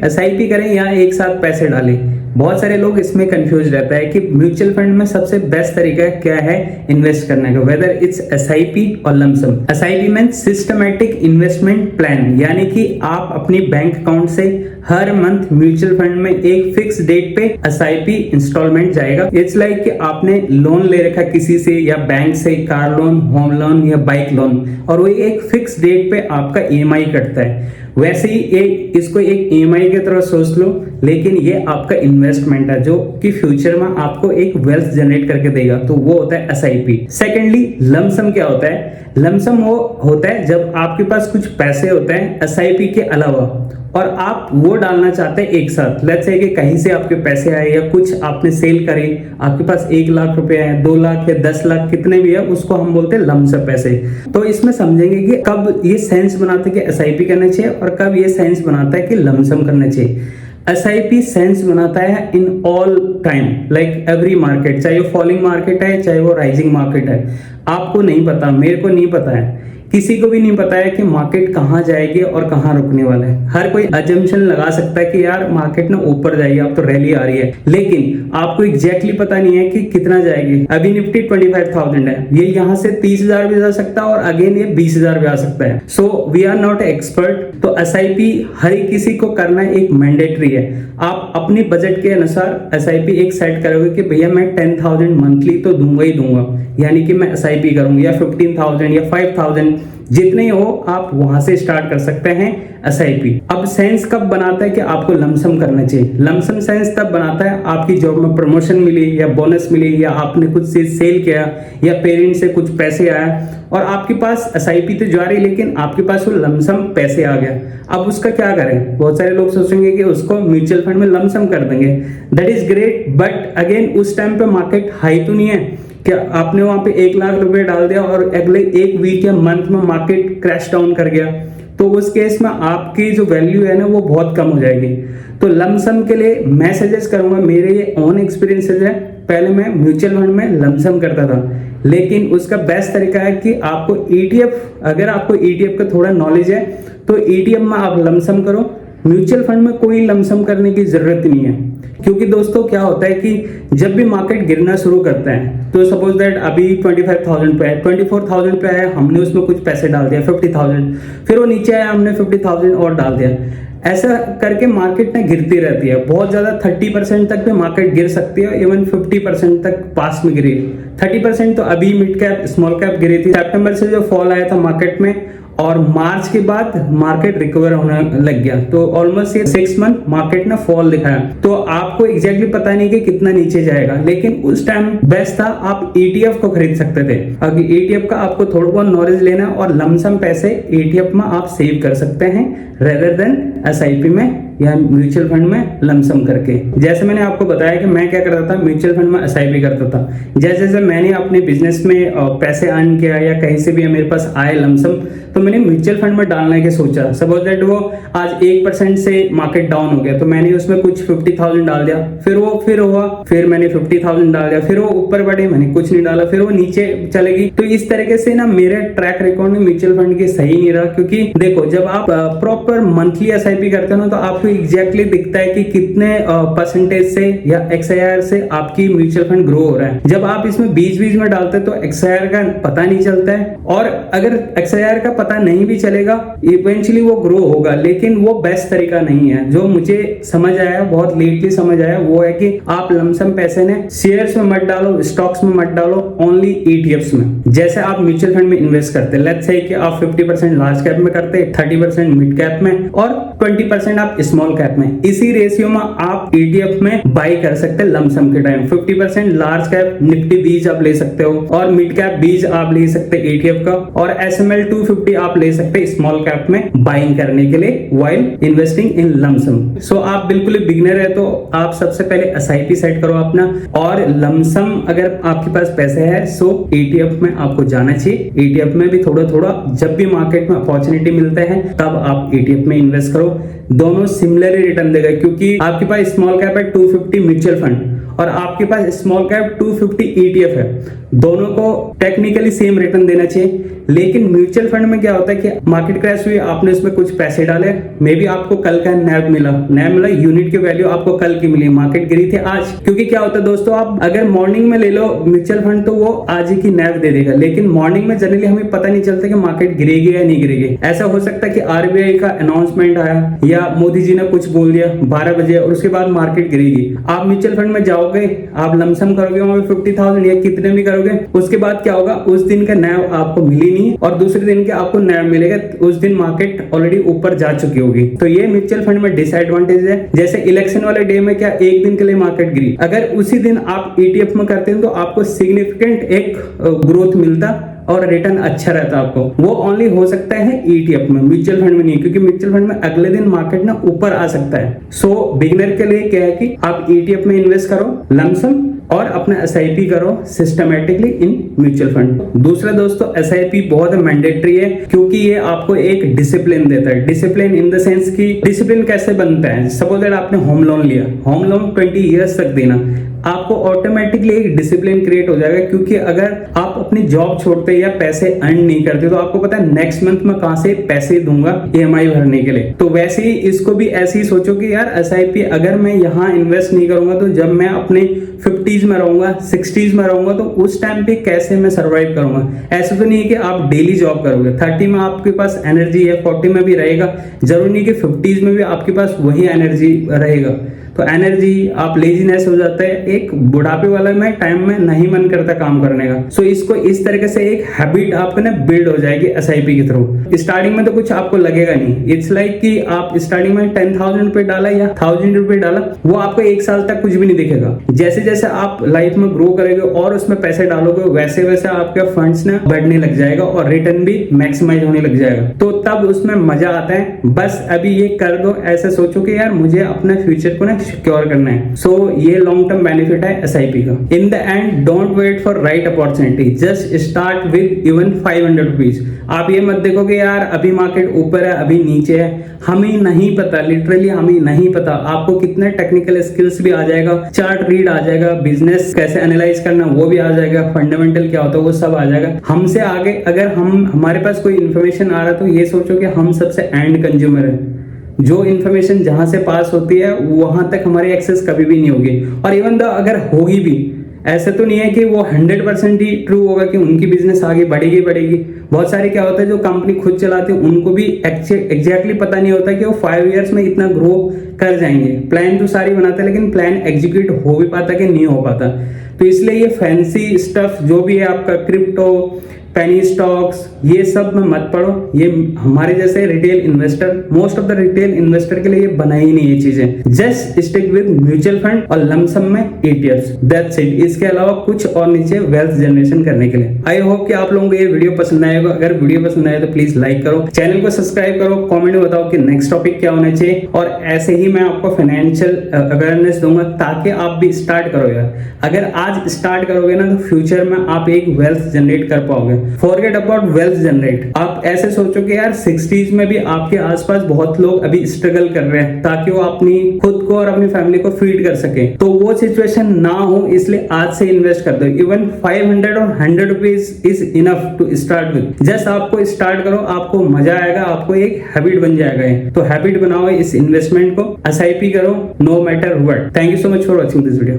SIP करें या एक साथ पैसे डालें। बहुत सारे लोग इसमें कंफ्यूज रहता है कि म्यूचुअल फंड में सबसे बेस्ट तरीका क्या है इन्वेस्ट करने का, वेदर इट्स एसआईपी और lump sum. SIP mean systematic investment plan, यानी कि आप अपनी बैंक अकाउंट से हर मंथ म्यूचुअल फंड में एक फिक्स डेट पे एसआईपी इंस्टॉलमेंट जाएगा। इट्स लाइक कि आपने लोन ले रखा किसी से या बैंक से, कार लोन, होम लोन या बाइक लोन, और वो एक फिक्स डेट पे आपका ईएमआई कटता है। वैसे ही इसको एक ईएमआई की तरह सोच लो, लेकिन ये आपका इन्वेस्टमेंट है जो कि फ्यूचर में आपको एक वेल्थ जनरेट करके देगा, तो वो होता है एसआईपी। सेकेंडली, लमसम क्या होता है? लमसम वो होता है जब आपके पास कुछ पैसे होते हैं एसआईपी के अलावा और आप वो डालना चाहते हैं एक साथ। लेट्स से कि कहीं से आपके पैसे आए या कुछ आपने सेल करे, आपके पास 1 लाख रुपए है, 2 लाख या 10 लाख, कितने भी है, उसको हम बोलते हैं लमसम पैसे। तो इसमें समझेंगे कि कब ये सेंस बनाता है कि एसआईपी करना चाहिए और कब ये सेंस बनाता है कि लमसम करना चाहिए। एसआईपी सेंस बनाता है in all time, like every market, चाहे वो फॉलिंग मार्केट है चाहे वो राइजिंग मार्केट है। आपको नहीं पता, मेरे को नहीं पता है, किसी को भी नहीं पता है कि मार्केट कहां जाएगी और कहां रुकने वाला है। हर कोई अजम्पशन लगा सकता है कि यार मार्केट ना ऊपर जाएगी, अब तो रैली आ रही है, लेकिन आपको एग्जैक्टली पता नहीं है कि कितना जाएगी। अभी निफ्टी 25,000 है, ये यहां से 30,000 भी जा सकता है और अगेन ये 20,000 भी आ सकता है। So we are not expert. तो एसआईपी हर किसी को करना एक मैंडेटरी है। आप अपनी बजट के अनुसार एसआईपी एक सेट करोगे कि भैया मैं 10,000 मंथली तो दूंगा ही दूंगा, यानी कि मैं एसआईपी करूंगा, या 15,000 या 5,000, जितने हो आप वहां से स्टार्ट कर सकते हैं एसआईपी। अब सेंस कब बनाता है कि आपको लमसम करना चाहिए? लमसम सेंस तब बनाता है आपकी जॉब में प्रमोशन मिली या बोनस मिली या आपने कुछ चीज सेल किया या पेरेंट्स से कुछ पैसे आया और आपके पास एसआईपी तो जा रही, लेकिन आपके पास वो लमसम पैसे आ गया। अब उसका क्या करें? बहुत सारे लोग सोचेंगे कि उसको म्यूचुअल फंड में लमसम कर देंगे, that is great, but again उस टाइम पे मार्केट हाई तो नहीं है क्या आपने वहां पे 1 लाख रुपए डाल दिया और अगले एक वीक या मंथ में मार्केट क्रैश डाउन कर गया, तो उस केस में आपकी जो वैल्यू है ना वो बहुत कम हो जाएगी। तो लमसम के लिए मैं सजेस्ट करूंगा, मेरे ये ओन एक्सपीरियंसेस है, पहले मैं म्यूचुअल फंड में लमसम करता था, लेकिन उसका बेस्ट तरीका है कि आपको ईटीएफ, अगर आपको ईटीएफ का थोड़ा नॉलेज है तो ईटीएफ में आप लमसम करो। म्यूचुअल फंड में कोई लमसम करने की जरूरत नहीं है, क्योंकि दोस्तों क्या होता है कि जब भी मार्केट गिरना शुरू करता है, तो सपोज दैट अभी 25,000 पे है, 24,000 पे है, हमने उसमें कुछ पैसे डाल दिया 50,000, फिर वो नीचे आया, हमने 50,000 और डाल दिया, ऐसा करके मार्केट ना गिरती रहती है। बहुत ज्यादा 30% तक भी मार्केट गिर सकती है, इवन 50% तक पास में गिरी। 30% तो अभी मिड कैप स्मॉल कैप गिरी थी। सितंबर से जो फॉल आया था मार्केट में और मार्च के बाद मार्केट रिकवर होने लग गया, तो ऑलमोस्ट ये 6 मंथ मार्केट ने फॉल दिखाया। तो आपको एग्जैक्टली पता नहीं कि कितना नीचे जाएगा, लेकिन उस टाइम बेस्ट था आप ईटीएफ को खरीद सकते थे। अगर ईटीएफ का आपको थोड़ा बहुत नॉलेज लेना है और लमसम पैसे ईटीएफ में आप सेव कर सकते हैं रेदर देन एसआईपी में या म्यूचुअल फंड में लमसम करके। जैसे मैंने आपको बताया कि मैं क्या करता था, म्यूचुअल फंड में एसआईपी करता था। जैसे जैसे मैंने अपने बिजनेस में पैसे अर्न किया या कहीं से भी मेरे पास आए लमसम, तो मैंने म्यूचुअल फंड में डालने की सोचा। सपोज दैट वो आज 1% से मार्केट डाउन हो गया, तो मैंने उसमें कुछ 50,000 डाल दिया, फिर हुआ, फिर मैंने 50,000 डाल दिया, फिर वो ऊपर बढ़े, मैंने कुछ नहीं डाला, फिर वो नीचे चलेगी। तो इस तरीके से ना मेरे ट्रैक रिकॉर्ड में म्यूचुअल फंड की सही नहीं रहा, क्योंकि देखो जब आप प्रॉपर मंथली एसआईपी करते हो ना, तो आपको एग्जैक्टली दिखता है कि कितने परसेंटेज से या एक्सआईआर से आपकी म्यूचुअल फंड ग्रो हो रहा है। जब आप इसमें बीच बीच में डालते हैं तो एक्सआईआर का पता नहीं चलता है, और अगर एक्सआईआर का पता नहीं भी चलेगा इवेंचुअली वो ग्रो होगा, लेकिन वो बेस्ट तरीका नहीं है। जो मुझे समझ आया, बहुत लेटली समझ आया, वो है कि आप लमसम पैसे ने शेयर्स में मत डालो, स्टॉक्स में मत डालो, ओनली ईटीएफ्स में। जैसे आप म्यूचुअल फंड में इन्वेस्ट करते हैं, लेट्स से कि आप 50% लार्ज कैप में करते हैं, 30% मिड कैप में और 20% आप स्मॉल कैप में, इसी रेशियो में आप ईटीएफ में बाई कर सकते हैं लमसम के टाइम। 50% लार्ज कैप निफ्टी 20 आप ले सकते हो और मिड कैप 20 आप ले सकते हैं ईटीएफ का, और SML 250 आप ले सकते हैं स्मॉल कैप में बाइंग करने के लिए व्हाइल इन्वेस्टिंग इन लमसम। सो आप बिल्कुल बिगिनर है तो आप सबसे पहले एसआईपी सेट करो अपना, और लमसम अगर आपके पास पैसे है सो ईटीएफ में आपको जाना चाहिए। ईटीएफ में भी थोड़ा थोड़ा जब भी मार्केट में अपॉर्चुनिटी मिलते हैं तब आप ईटीएफ में इन्वेस्ट करो, दोनों सिमिलर रिटर्न देगा। क्योंकि आपके पास स्मॉल कैप है 250 म्यूचुअल फंड और आपके पास स्मॉल कैप 250 ईटीएफ है, दोनों को टेक्निकली सेम रिटर्न देना चाहिए। लेकिन म्यूचुअल फंड में क्या होता है कि मार्केट क्रैश हुई, आपने उसमें कुछ पैसे डाले, मे बी आपको कल का नैव मिला, यूनिट की वैल्यू आपको कल की मिली, मार्केट गिरी थी आज। क्योंकि क्या होता है दोस्तों, आप अगर मॉर्निंग में ले लो म्यूचुअल फंड तो वो आज ही की नैव दे देगा, लेकिन मॉर्निंग में जनरली हमें पता नहीं चलता कि मार्केट गिरेगी या नहीं गिरेगी। ऐसा हो सकता है कि आरबीआई का अनाउंसमेंट आया या मोदी जी ने कुछ बोल दिया 12 बजे और उसके बाद मार्केट गिरेगी। आप म्यूचुअल फंड में जाओगे, आप लमसम करोगे वहां 50,000 या कितने भी करोगे, उसके बाद क्या होगा, उस दिन का नैव आपको मिली नहीं और दूसरे दिन के आपको नैव मिलेगा, उस दिन मार्केट ऑलरेडी ऊपर जा चुकी होगी। तो ये म्यूचुअल फंड में डिसएडवांटेज है। जैसे इलेक्शन वाले डे में क्या एक दिन के लिए मार्केट गिरी, अगर उसी दिन आप ईटीएफ में करते हैं तो आपको सिग्निफिकेंट एक ग्रोथ मिलता और रिटर्न अच्छा रहता आपको। वो ओनली हो सकता है ईटीएफ में, म्यूचुअल फंड में नहीं, क्योंकि म्यूचुअल फंड में अगले दिन मार्केट ना ऊपर आ सकता है। सो बिगिनर के लिए क्या है कि आप ईटीएफ में इन्वेस्ट करो लमसम और अपना एसआईपी करो सिस्टमेटिकली इन म्यूचुअल फंड। दूसरा दोस्तों, एसआईपी बहुत मैंडेटरी है क्योंकि ये आपको एक डिसिप्लिन देता है। डिसिप्लिन इन द सेंस कि डिसिप्लिन कैसे बनता है, सपोज दैट आपने होम लोन लिया, होम लोन 20 ईयर्स तक देना, आपको ऑटोमेटिकली एक डिसिप्लिन क्रिएट हो जाएगा। क्योंकि अगर आप अपनी जॉब छोड़ते या पैसे अर्न नहीं करते तो आपको पता है नेक्स्ट मंथ में कहां से पैसे दूंगा ईएमआई भरने के लिए। तो वैसे ही इसको भी ऐसे ही सोचो कि यार एसआईपी अगर मैं यहाँ इन्वेस्ट नहीं करूंगा तो जब मैं अपने 50s में रहूंगा, 60s में रहूंगा तो उस टाइम पे कैसे मैं सर्वाइव करूंगा। ऐसा तो नहीं है कि आप डेली जॉब करोगे, 30 में आपके पास एनर्जी है, 40 में भी रहेगा, जरूरी नहीं कि 50s में भी आपके पास वही एनर्जी रहेगा। तो एनर्जी आप लेजीनेस हो जाता है, एक बुढ़ापे वाला में टाइम में नहीं मन करता काम करने का। सो इसको इस तरीके से एक हैबिट आपको ना बिल्ड हो जाएगी एसआईपी के थ्रू। स्टार्टिंग में तो कुछ आपको लगेगा नहीं, इट्स लाइक कि आप स्टार्टिंग में 10,000 रुपए डाला या 1,000 रुपए डाला, वो आपको एक साल तक कुछ भी नहीं दिखेगा। जैसे जैसे आप लाइफ में ग्रो करेंगे और उसमें पैसे डालोगे वैसे वैसे आपके फंड्स ना बढ़ने लग जाएगा और रिटर्न भी मैक्सिमाइज होने लग जाएगा। तो तब उसमें मजा आता है। बस अभी ये कर दो, ऐसे सोचो कि यार मुझे अपने फ्यूचर को ना सिक्योर करना है। सो ये लॉन्ग टर्म बेनिफिट है एसआईपी का। In the end don't wait for right opportunity, just start with even 500 rupees. आप ये मत देखो कि यार अभी मार्केट ऊपर है अभी नीचे है, हमें नहीं पता, लिटरली हमें नहीं पता। आपको कितने टेक्निकल स्किल्स भी आ जाएगा, चार्ट रीड आ जाएगा, बिजनेस कैसे एनालाइज करना वो भी आ जाएगा, फंडामेंटल क्या होता है वो सब आ जाएगा। हमसे आगे अगर हमारे पास कोई इन्फॉर्मेशन आ रहा है तो ये सोचो कि हम सबसे एंड कंज्यूमर है। जो इन्फॉर्मेशन जहां से पास होती है वहां तक हमारी एक्सेस कभी भी नहीं होगी। और इवन द अगर होगी भी, ऐसा तो नहीं है कि वो 100% ही ट्रू होगा कि उनकी बिजनेस आगे बढ़ेगी। बहुत सारे क्या होता है जो कंपनी खुद चलाते हैं उनको भी एग्जैक्टली पता नहीं होता कि वो 5 इयर्स में इतना ग्रो कर जाएंगे। प्लान तो सारी बनाते हैं लेकिन प्लान एग्जीक्यूट हो भी पाता कि नहीं हो पाता। तो इसलिए ये फैंसी स्टफ जो भी है आपका क्रिप्टो, पेनी स्टॉक्स, ये सब में मत पढ़ो। ये हमारे जैसे retail investor, most of the retail investor के लिए ये बनाई नहीं ये चीजें। Just stick with mutual fund और लमसम में ETFs, दैट्स इट। इसके अलावा कुछ और नीचे वेल्थ जनरेशन करने के लिए। आई होप कि आप लोगों को ये वीडियो पसंद आएगा। अगर वीडियो पसंद आए तो प्लीज लाइक करो, चैनल को सब्सक्राइब करो, कॉमेंट में बताओ कि नेक्स्ट टॉपिक क्या होना चाहिए। और ऐसे ही मैं आपको फाइनेंशियल अवेयरनेस दूंगा ताकि आप भी स्टार्ट करो यार। अगर आज स्टार्ट करोगे ना तो फ्यूचर में आप एक वेल्थ जनरेट कर पाओगे। Forget about wealth generate. आप ऐसे सोचो कि यार 60s में भी आपके आसपास बहुत लोग अभी स्ट्रगल कर रहे हैं ताकि वो अपनी खुद को और अपनी फैमिली को फीड कर सके। तो वो सिचुएशन ना हो इसलिए आज से इन्वेस्ट कर दो। इवन 500 और 100 rupees is enough to start with. Just आपको स्टार्ट करो, आपको मजा आएगा, आपको एक हैबिट बन जाएगा। तो हैबिट बनाओ इस इन्वेस्टमेंट को, एसआईपी करो, no matter what. Thank you so much for watching this video.